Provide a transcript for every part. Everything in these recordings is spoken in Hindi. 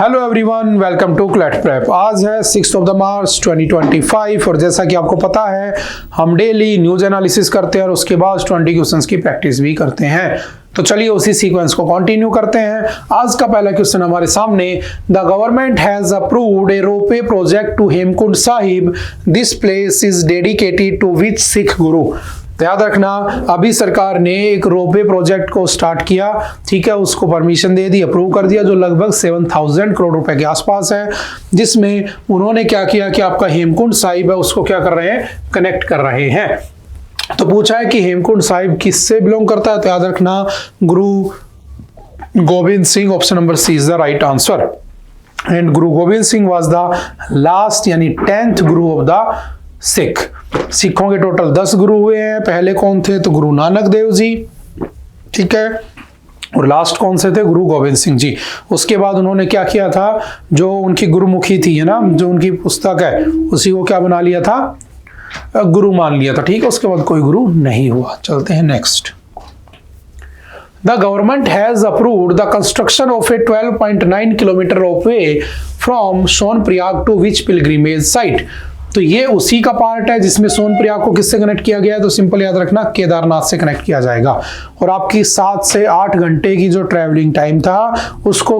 Hello everyone, welcome to CLAT prep. आज है 6 मार्च 2025 और जैसा कि आपको पता है हम डेली न्यूज एनालिसिस करते हैं और उसके बाद 20 क्वेश्चंस की प्रैक्टिस भी करते हैं। तो चलिए उसी सीक्वेंस को कंटिन्यू करते हैं। आज का पहला क्वेश्चन हमारे सामने, the government has approved a ropeway project to Hemkund Sahib. This place is dedicated to which Sikh guru. तो याद रखना, अभी सरकार ने एक रोपवे प्रोजेक्ट को स्टार्ट किया, ठीक है, उसको परमिशन दे दी, अप्रूव कर दिया, जो लगभग 7000 करोड़ रुपए के आसपास है, जिसमें उन्होंने क्या किया कि आपका हेमकुंड साहिब है उसको क्या कर रहे हैं, कनेक्ट कर रहे हैं। तो पूछा है कि हेमकुंड साहिब किससे बिलोंग करता है, तो याद रखना Guru Gobind Singh, option number C is the right answer. And Guru Gobind Singh was the last यानी 10th Guru of the Sikh. सिखों के टोटल 10 गुरु हुए हैं। पहले कौन थे, तो गुरु नानक देव जी, ठीक है, और लास्ट कौन से थे, गुरु गोविंद सिंह जी। उसके बाद उन्होंने क्या किया था, जो उनकी गुरुमुखी थी, है ना, जो उनकी पुस्तक है, उसी को क्या बना लिया था, गुरु मान लिया था, ठीक है। उसके बाद कोई गुरु नहीं हुआ। चलते हैं next. The government has approved the construction of a 12.9 kilometer ropeway from Sonprayag to which pilgrimage site। तो ये उसी का पार्ट है जिसमें सोनप्रयाग को किससे कनेक्ट किया गया है, तो सिंपल याद रखना केदारनाथ से कनेक्ट किया जाएगा। और आपकी 7 से 8 घंटे की जो ट्रैवलिंग टाइम था उसको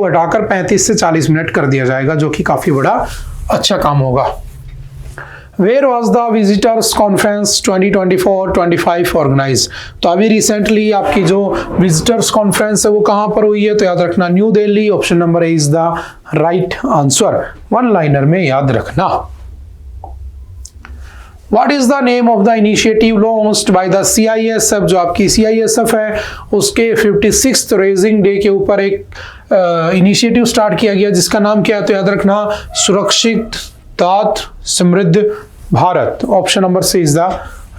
घटाकर 35 से 40 मिनट कर दिया जाएगा, जो कि काफी बड़ा अच्छा काम होगा। Where was the visitors conference 2024-25 organized? तो अभी रिसेंटली आपकी जो विजिटर्स कॉन्फ्रेंस है वो कहां पर हुई है, तो याद रखना new Delhi, option number A is the right answer. One liner में याद रखना। What is the name of the initiative launched by the CISF? जो आपकी CISF है उसके 56th रेजिंग डे के ऊपर एक इनिशिएटिव स्टार्ट किया गया जिसका नाम क्या है, तो याद रखना सुरक्षित तात समृद्ध भारत। Option number C is the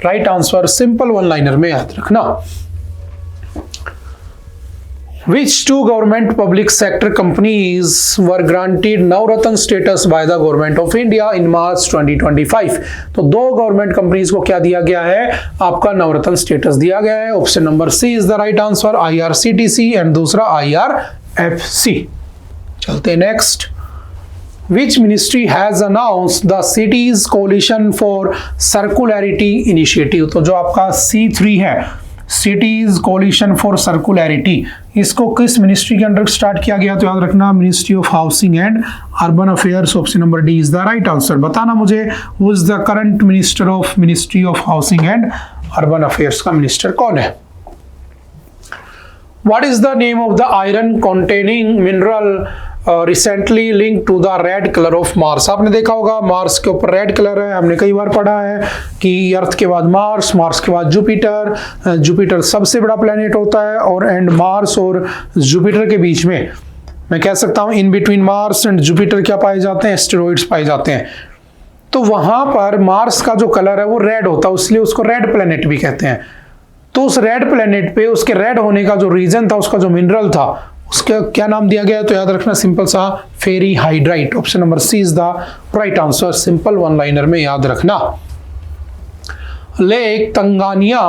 right answer. Simple one liner में याद रखना। Which two government public sector companies were granted Navratna status by the government of India in March 2025? तो दो गवर्नमेंट कंपनीज को क्या दिया गया है, आपका नवरत्न स्टेटस दिया गया है। Option number C is the right answer, IRCTC and दूसरा IRFC। चलते हैं next. Which ministry has announced the cities coalition for circularity initiative? तो जो आपका C3 है, cities coalition for circularity, इसको किस मिनिस्ट्री के अंडर स्टार्ट किया गया, तो याद रखना ministry of housing and urban affairs. Option number D is the right answer. बताना मुझे who is the current minister of ministry of housing and urban affairs का मिनिस्टर कौन है। What is the name of the iron containing mineral recently link to the red colour of Mars? आपने देखा होगा मार्स के ऊपर रेड कलर है, हमने कई बार पढ़ा है कि अर्थ के बाद मार्स, मार्स के बाद जुपिटर, जुपिटर सबसे बड़ा प्लेनेट होता है, और एंड मार्स और जुपिटर के बीच में मैं कह सकता हूं in between Mars and Jupiter क्या पाए जाते हैं, एस्टेरॉइड्स पाए जाते हैं। तो वहां पर मार्स का जो कलर है वो रेड होता है, इसलिए उसको रेड प्लेनेट भी कहते हैं। तो उस रेड प्लेनेट पे उसके रेड होने का जो रीजन था, उसका जो मिनरल था, उसका क्या नाम दिया गया, तो याद रखना सिंपल सा ferrihydrite. Option number C is the right answer. Simple one liner में याद रखना। Lake Tanganyika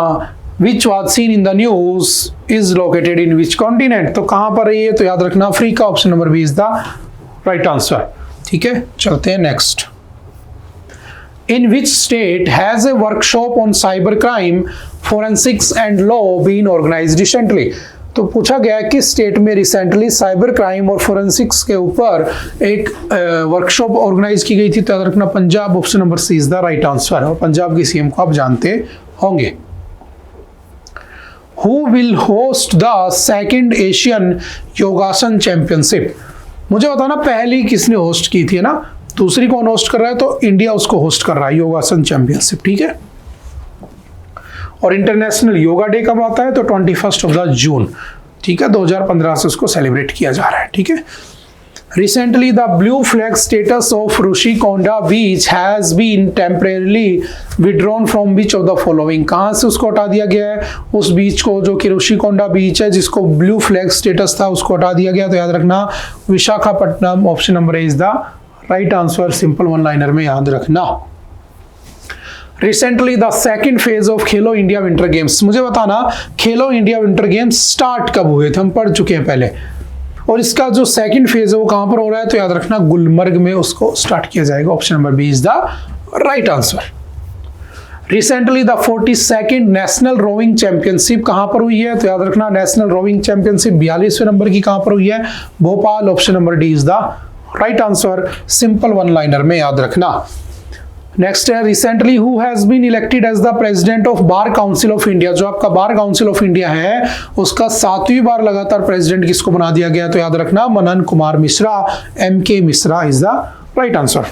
which was seen in the news is located in which continent? तो कहां पर है ये, तो याद रखना Africa. Option number B is the right answer. ठीक है, चलते हैं next. In which state has a workshop on cybercrime, forensics and law been organized recently? तो पूछा गया है किस स्टेट में रिसेंटली साइबर क्राइम और फोरेंसिक्स के ऊपर एक वर्कशॉप ऑर्गेनाइज की गई थी, तो याद रखना Punjab. Option number C is the right answer. और पंजाब की सीएम को आप जानते होंगे। Who will host the second Asian योगासन चैंपियनशिप? मुझे बताना पहली किसने होस्ट की थी, है ना, दूसरी कौन होस्ट कर रहा है, तो इंडिया उसको होस्ट कर रहा है, योगासन चैंपियनशिप, ठीक है। और इंटरनेशनल योगा डे कब आता है, तो 21 जून, ठीक है, 2015 से उसको सेलिब्रेट किया जा रहा है, ठीक है। Recently the blue flag status of Rishikonda beach has been temporarily withdrawn from beach of the following? कहां से उसको हटा दिया गया है, उस बीच को जो कि ऋषिकोंडा बीच है जिसको ब्लू फ्लैग स्टेटस था उसको हटा दिया गया, तो याद रखना Visakhapatnam. Option number A is the right answer. Simple one liner में याद रखना। Recently the second phase of Khelo India winter games, मुझे बताना खेलो इंडिया विंटर गेम्स स्टार्ट कब हुए थे, हम पढ़ चुके हैं पहले। और इसका जो सेकंड फेज है वो कहां पर हो रहा है, तो याद रखना गुलमर्ग में उसको स्टार्ट किया जाएगा। Option number B is the right answer. Recently the 42nd national rowing championship कहां पर हुई है, तो याद रखना नेशनल रोइंग चैंपियनशिप 42वें नंबर की कहां पर हुई है, Bhopal. Option number D is the right answer. Simple one liner में याद रखना। नेक्स्ट है recently who has been elected as the president of bar council of India. जो आपका बार काउंसिल ऑफ इंडिया है उसका 7वीं बार लगातार प्रेसिडेंट किसको बना दिया गया, तो याद रखना Manan Kumar Mishra. MK Mishra is the right answer.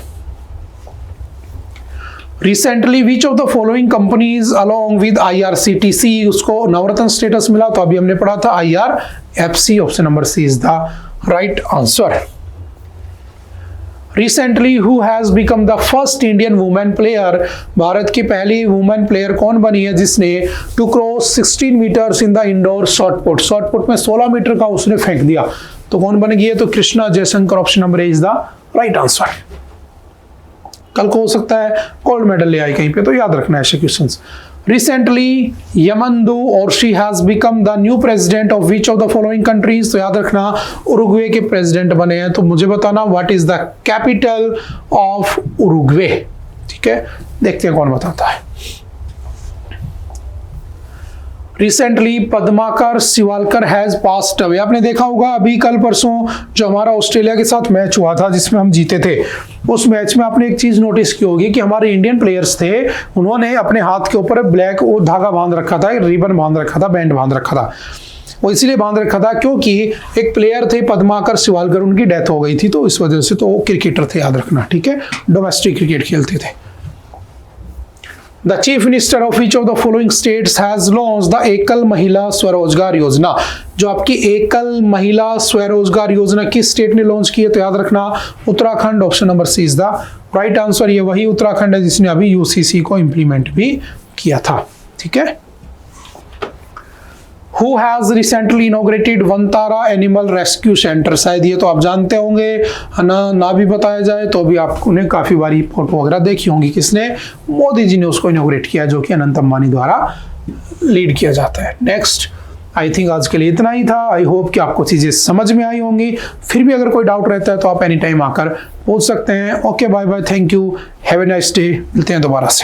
Recently which of the following companies along with IRCTC उसको नवरत्न स्टेटस मिला, तो अभी हमने पढ़ा था IRFC। Option number C is the right answer. Recently who has become the first Indian women player. Bharat की पहली वुमेन प्लेयर कौन बनी है जिसने to cross 16 metres in the indoor shot put. Shot put में 16 मीटर का उसने फेंक दिया, तो कौन बन गई है, तो Krishna Jaishankar. Option number A is the right answer. कल को हो सकता है गोल्ड मेडल ले आई कहीं पे, तो याद रखना ऐसे क्वेश्चंस। रिसेंटली यमनदू और she has become the new president of which of the following countries, तो याद रखना उरुग्वे के प्रेसिडेंट बने हैं। तो मुझे बताना what is the capital of Uruguay. ठीक है, देखते हैं कौन बताता है। Recently Padmakar Shivalkar has passed away. आपने देखा होगा अभी कल परसों जो हमारा ऑस्ट्रेलिया के साथ मैच हुआ था जिसमें हम जीते थे, उस मैच में आपने एक चीज नोटिस की होगी कि हमारे इंडियन प्लेयर्स थे, उन्होंने अपने हाथ के ऊपर ब्लैक वो धागा बांध रखा था, रिबन बांध रखा था, बैंड बांध रखा था। वो इसलिए बांध रखा था क्योंकि एक प्लेयर थे पद्माकर शिवालकर, उनकी डेथ हो गई थी, तो इस वजह से। तो वो क्रिकेटर थे, याद रखना। ठीक है, डोमेस्टिक क्रिकेट खेलते थे। The Chief Minister of each of the following states has launched the एकल महिला स्वरोजगार योजना। जो आपकी एकल महिला स्वरोजगार योजना किस स्टेट ने लॉन्च की है, तो याद रखना Uttarakhand. Option number C is the right answer. ये वही उत्तराखंड है जिसने अभी UCC को इंप्लीमेंट भी किया था। ठीक है। Who has recently inaugurated Vantara animal rescue centre. शायद ये तो आप जानते होंगे, ना भी बताया जाए तो भी आपने काफी बारी फोटो वगैरह देखी होंगी। किसने, मोदी जी ने उसको इनोग्रेट किया, जो कि अनंत अंबानी द्वारा लीड किया जाता है। नेक्स्ट, आई थिंक आज के लिए इतना ही था। आई होप कि आपको चीजें समझ में आई होंगी। फिर भी अगर कोई डाउट रहता है तो आप एनी टाइम आकर पूछ सकते हैं। Okay, bye bye, thank you, have a nice day. मिलते हैं दोबारा से।